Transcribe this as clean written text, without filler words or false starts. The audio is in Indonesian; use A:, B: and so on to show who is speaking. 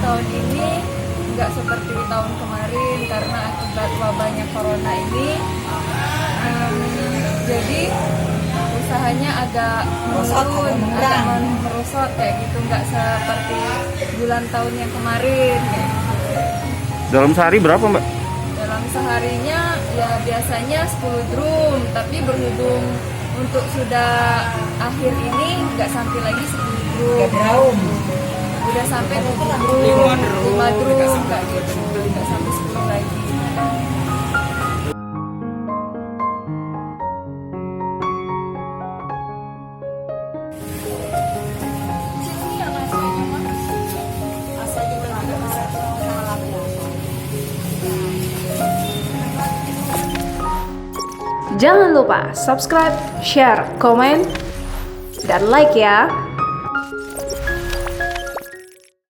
A: tahun ini nggak seperti tahun kemarin karena akibat wabahnya corona ini. Jadi usahanya agak menurun, agak merosot kayak gitu, nggak seperti bulan tahun yang kemarin.
B: Dalam sehari berapa, Mbak?
A: Dalam seharinya ya biasanya 10 drum, tapi berhubung untuk sudah akhir ini nggak sampai lagi 10 drum. Udah sampai 7 drum, 5 drum, nggak gitu, nggak sampai 10 lagi.
C: Jangan lupa subscribe, share, komen, dan like ya.